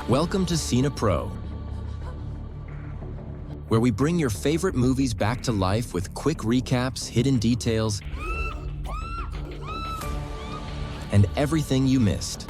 Welcome to Cine Pro, where we bring your favorite movies back to life with quick recaps, hidden details, and everything you missed.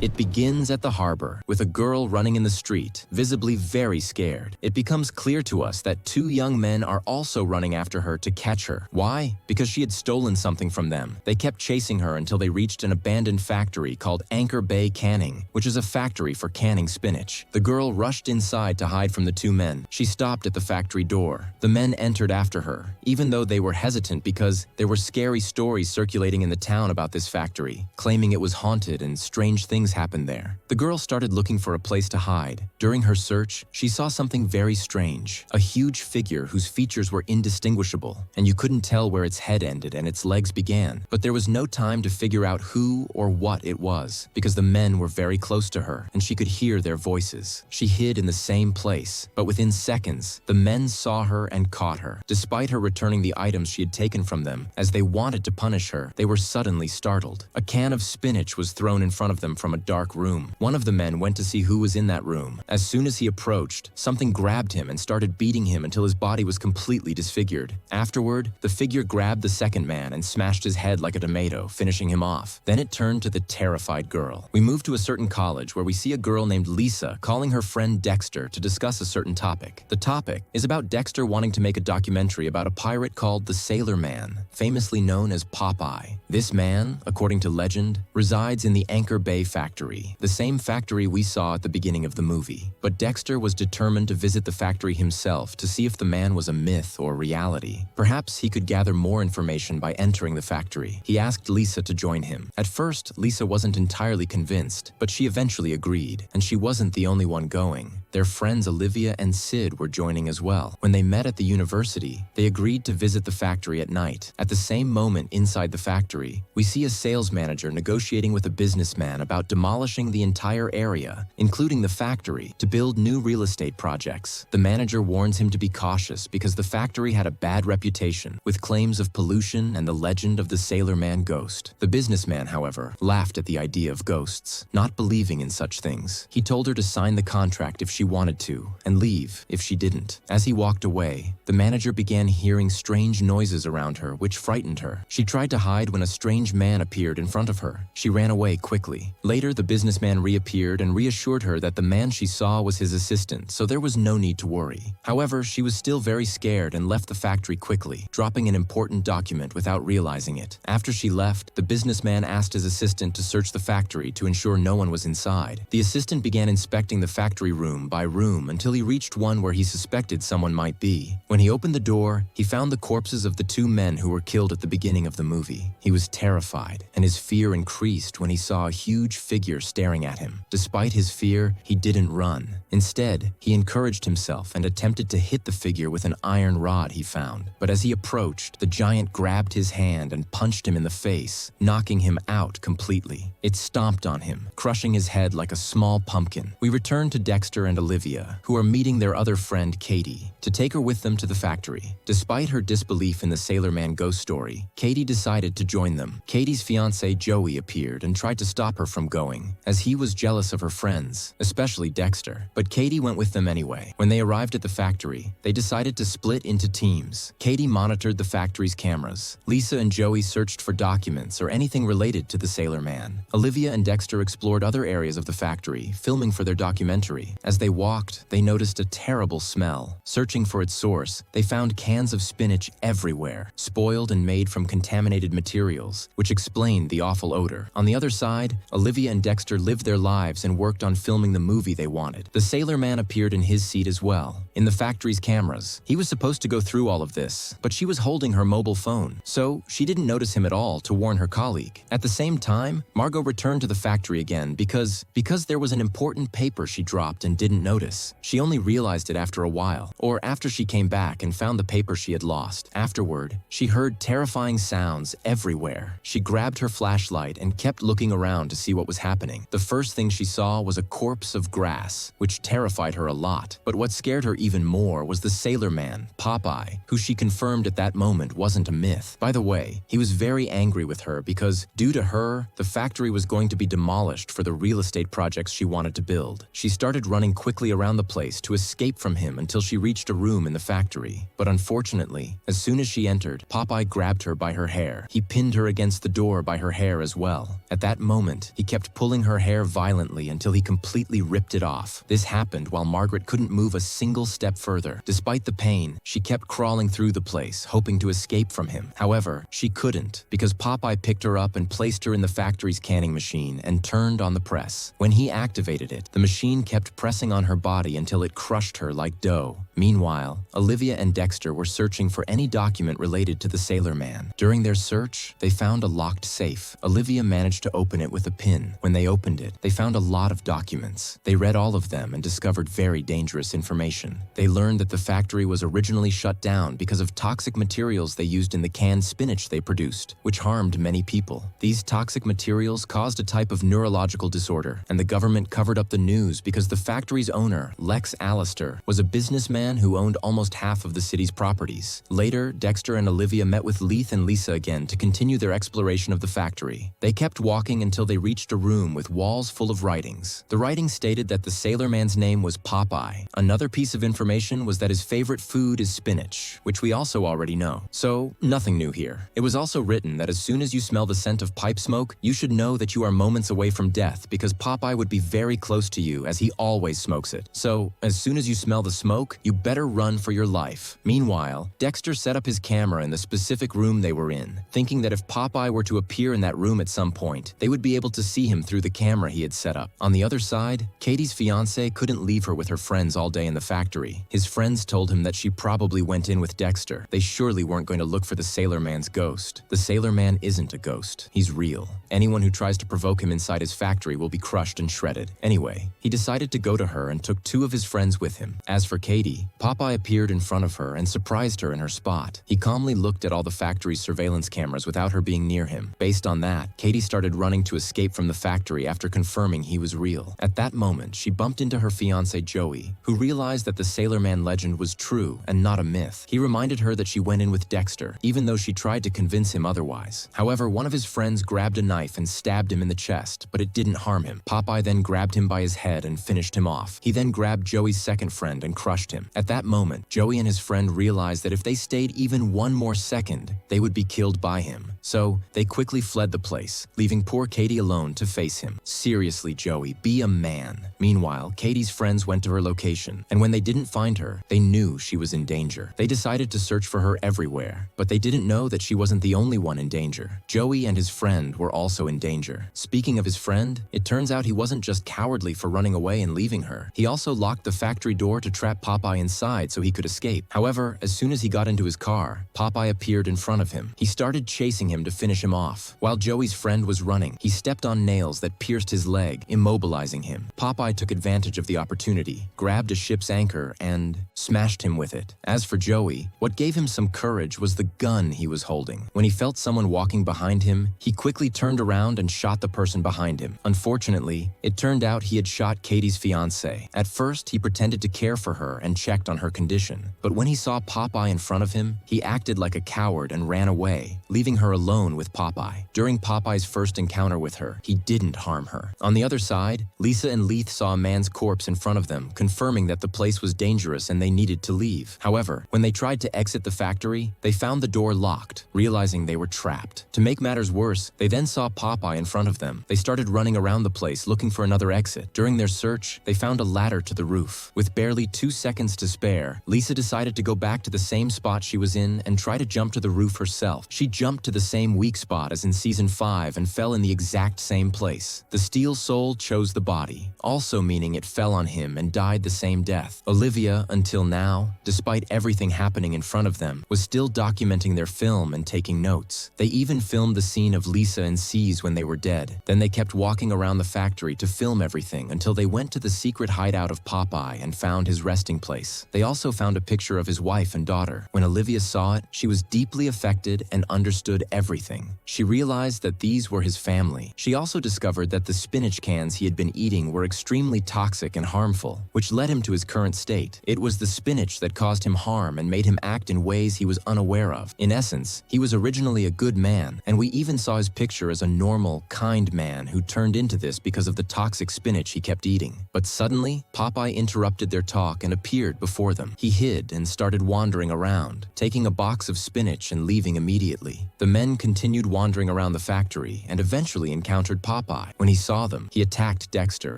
It begins at the harbor, with a girl running in the street, visibly very scared. It becomes clear to us that two young men are also running after her to catch her. Why? Because she had stolen something from them. They kept chasing her until they reached an abandoned factory called Anchor Bay Canning, which is a factory for canning spinach. The girl rushed inside to hide from the two men. She stopped at the factory door. The men entered after her, even though they were hesitant because there were scary stories circulating in the town about this factory, claiming it was haunted and strange things happened there. The girl started looking for a place to hide. During her search, she saw something very strange, a huge figure whose features were indistinguishable, and you couldn't tell where its head ended and its legs began. But there was no time to figure out who or what it was, because the men were very close to her, and she could hear their voices. She hid in the same place, but within seconds, the men saw her and caught her. Despite her returning the items she had taken from them, as they wanted to punish her, they were suddenly startled. A can of spinach was thrown in front of them from a dark room. One of the men went to see who was in that room. As soon as he approached, something grabbed him and started beating him until his body was completely disfigured. Afterward, the figure grabbed the second man and smashed his head like a tomato, finishing him off. Then it turned to the terrified girl. We move to a certain college where we see a girl named Lisa calling her friend Dexter to discuss a certain topic. The topic is about Dexter wanting to make a documentary about a pirate called the Sailor Man, famously known as Popeye. This man, according to legend, resides in the Anchor Bay factory, the same factory we saw at the beginning of the movie. But Dexter was determined to visit the factory himself to see if the man was a myth or reality. Perhaps he could gather more information by entering the factory. He asked Lisa to join him. At first, Lisa wasn't entirely convinced, but she eventually agreed, and she wasn't the only one going. Their friends Olivia and Sid were joining as well. When they met at the university, they agreed to visit the factory at night. At the same moment inside the factory, we see a sales manager negotiating with a businessman about demolishing the entire area, including the factory, to build new real estate projects. The manager warns him to be cautious because the factory had a bad reputation, with claims of pollution and the legend of the Sailor Man ghost. The businessman, however, laughed at the idea of ghosts, not believing in such things. He told her to sign the contract if she wanted to, and leave if she didn't. As he walked away, the manager began hearing strange noises around her, which frightened her. She tried to hide when a strange man appeared in front of her. She ran away quickly. Later, the businessman reappeared and reassured her that the man she saw was his assistant, so there was no need to worry. However, she was still very scared and left the factory quickly, dropping an important document without realizing it. After she left, the businessman asked his assistant to search the factory to ensure no one was inside. The assistant began inspecting the factory room by room until he reached one where he suspected someone might be. When he opened the door, he found the corpses of the two men who were killed at the beginning of the movie. He was terrified, and his fear increased when he saw a huge figure staring at him. Despite his fear, he didn't run. Instead, he encouraged himself and attempted to hit the figure with an iron rod he found. But as he approached, the giant grabbed his hand and punched him in the face, knocking him out completely. It stomped on him, crushing his head like a small pumpkin. We return to Dexter and Olivia, who are meeting their other friend Katie, to take her with them to the factory. Despite her disbelief in the Sailor Man ghost story, Katie decided to join them. Katie's fiancé Joey appeared and tried to stop her from going, as he was jealous of her friends, especially Dexter. But Katie went with them anyway. When they arrived at the factory, they decided to split into teams. Katie monitored the factory's cameras. Lisa and Joey searched for documents or anything related to the Sailor Man. Olivia and Dexter explored other areas of the factory, filming for their documentary. As they walked, they noticed a terrible smell. Searching for its source, they found cans of spinach everywhere, spoiled and made from contaminated materials, which explained the awful odor. On the other side, Olivia and Dexter lived their lives and worked on filming the movie they wanted. The Sailor Man appeared in his seat as well, in the factory's cameras. He was supposed to go through all of this, but she was holding her mobile phone, so she didn't notice him at all to warn her colleague. At the same time, Margot returned to the factory again because there was an important paper she dropped and didn't didn't notice. She only realized it after a while, or after she came back and found the paper she had lost. Afterward, she heard terrifying sounds everywhere. She grabbed her flashlight and kept looking around to see what was happening. The first thing she saw was a corpse of grass, which terrified her a lot. But what scared her even more was the sailor man, Popeye, who she confirmed at that moment wasn't a myth. By the way, he was very angry with her because, due to her, the factory was going to be demolished for the real estate projects she wanted to build. She started running quickly around the place to escape from him until she reached a room in the factory. But unfortunately, as soon as she entered, Popeye grabbed her by her hair. He pinned her against the door by her hair as well. At that moment, he kept pulling her hair violently until he completely ripped it off. This happened while Margaret couldn't move a single step further. Despite the pain, she kept crawling through the place, hoping to escape from him. However, she couldn't, because Popeye picked her up and placed her in the factory's canning machine and turned on the press. When he activated it, the machine kept pressing on her body until it crushed her like dough. Meanwhile, Olivia and Dexter were searching for any document related to the sailor man. During their search, they found a locked safe. Olivia managed to open it with a pin. When they opened it, they found a lot of documents. They read all of them and discovered very dangerous information. They learned that the factory was originally shut down because of toxic materials they used in the canned spinach they produced, which harmed many people. These toxic materials caused a type of neurological disorder, and the government covered up the news because the factory's owner, Lex Allister, was a businessman who owned almost half of the city's properties. Later, Dexter and Olivia met with Leith and Lisa again to continue their exploration of the factory. They kept walking until they reached a room with walls full of writings. The writing stated that the sailor man's name was Popeye. Another piece of information was that his favorite food is spinach, which we also already know. So, nothing new here. It was also written that as soon as you smell the scent of pipe smoke, you should know that you are moments away from death because Popeye would be very close to you as he always smokes it. So, as soon as you smell the smoke, you better run for your life. Meanwhile, Dexter set up his camera in the specific room they were in, thinking that if Popeye were to appear in that room at some point, they would be able to see him through the camera he had set up. On the other side, Katie's fiancé couldn't leave her with her friends all day in the factory. His friends told him that she probably went in with Dexter. They surely weren't going to look for the sailor man's ghost. The sailor man isn't a ghost. He's real. Anyone who tries to provoke him inside his factory will be crushed and shredded. Anyway, he decided to go to her and took 2 of his friends with him. As for Katie, Popeye appeared in front of her and surprised her in her spot. He calmly looked at all the factory's surveillance cameras without her being near him. Based on that, Katie started running to escape from the factory after confirming he was real. At that moment, she bumped into her fiancé Joey, who realized that the sailor man legend was true and not a myth. He reminded her that she went in with Dexter, even though she tried to convince him otherwise. However, one of his friends grabbed a knife and stabbed him in the chest, but it didn't harm him. Popeye then grabbed him by his head and finished him off. He then grabbed Joey's second friend and crushed him. At that moment, Joey and his friend realized that if they stayed even one more second, they would be killed by him. So, they quickly fled the place, leaving poor Katie alone to face him. Seriously, Joey, be a man. Meanwhile, Katie's friends went to her location, and when they didn't find her, they knew she was in danger. They decided to search for her everywhere, but they didn't know that she wasn't the only one in danger. Joey and his friend were also in danger. Speaking of his friend, it turns out he wasn't just cowardly for running away and leaving her. He also locked the factory door to trap Popeye inside so he could escape. However, as soon as he got into his car, Popeye appeared in front of him. He started chasing him to finish him off. While Joey's friend was running, he stepped on nails that pierced his leg, immobilizing him. Popeye took advantage of the opportunity, grabbed a ship's anchor, and smashed him with it. As for Joey, what gave him some courage was the gun he was holding. When he felt someone walking behind him, he quickly turned around and shot the person behind him. Unfortunately, it turned out he had shot Katie's fiancé. At first, he pretended to care for her and checked on her condition. But when he saw Popeye in front of him, he acted like a coward and ran away, leaving her alone with Popeye. During Popeye's first encounter with her, he didn't harm her. On the other side, Lisa and Leith saw a man's corpse in front of them, confirming that the place was dangerous and they needed to leave. However, when they tried to exit the factory, they found the door locked, realizing they were trapped. To make matters worse, they then saw Popeye in front of them. They started running around the place looking for another exit. During their search, they found a ladder to the roof. With barely 2 seconds to spare, Lisa decided to go back to the same spot she was in and try to jump to the roof herself. She jumped to the same weak spot as in Season 5 and fell in the exact same place. The Steel Soul chose the body, also meaning it fell on him and died the same death. Olivia, until now, despite everything happening in front of them, was still documenting their film and taking notes. They even filmed the scene of Lisa and C's when they were dead. Then they kept walking around the factory to film everything until they went to the secret secret hideout of Popeye and found his resting place. They also found a picture of his wife and daughter. When Olivia saw it, she was deeply affected and understood everything. She realized that these were his family. She also discovered that the spinach cans he had been eating were extremely toxic and harmful, which led him to his current state. It was the spinach that caused him harm and made him act in ways he was unaware of. In essence, he was originally a good man, and we even saw his picture as a normal, kind man who turned into this because of the toxic spinach he kept eating. But suddenly, Popeye interrupted their talk and appeared before them. He hid and started wandering around, taking a box of spinach and leaving immediately. The men continued wandering around the factory and eventually encountered Popeye. When he saw them, he attacked Dexter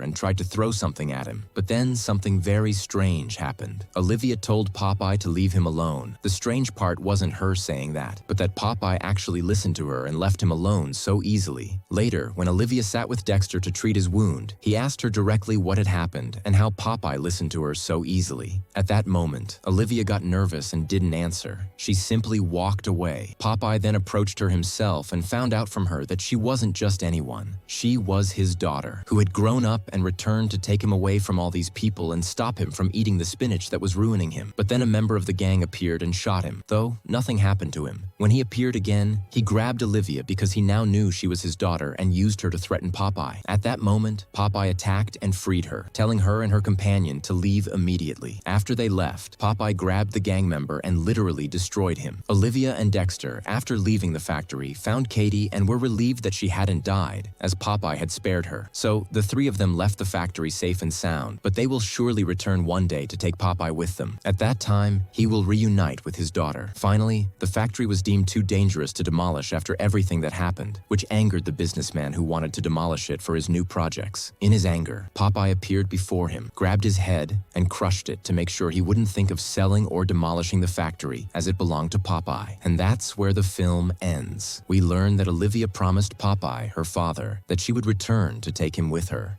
and tried to throw something at him. But then something very strange happened. Olivia told Popeye to leave him alone. The strange part wasn't her saying that, but that Popeye actually listened to her and left him alone so easily. Later, when Olivia sat with Dexter to treat his wound, he asked her directly what had happened and how Popeye listened to her so easily. At that moment, Olivia got nervous and didn't answer. She simply walked away. Popeye then approached her himself and found out from her that she wasn't just anyone. She was his daughter, who had grown up and returned to take him away from all these people and stop him from eating the spinach that was ruining him. But then a member of the gang appeared and shot him, though nothing happened to him. When he appeared again, he grabbed Olivia because he now knew she was his daughter and used her to threaten Popeye. At that moment, Popeye attacked and freed her, telling her and her companion to leave immediately. After they left, Popeye grabbed the gang member and literally destroyed him. Olivia and Dexter, after leaving the factory, found Katie and were relieved that she hadn't died, as Popeye had spared her. So the three of them left the factory safe and sound, but they will surely return one day to take Popeye with them. At that time, he will reunite with his daughter. Finally, the factory was deemed too dangerous to demolish after everything that happened, which angered the businessman who wanted to demolish it for his new projects. In his anger, Popeye appeared before him, grabbed his head, and crushed it to make sure he wouldn't think of selling or demolishing the factory as it belonged to Popeye. And that's where the film ends. We learn that Olivia promised Popeye, her father, that she would return to take him with her.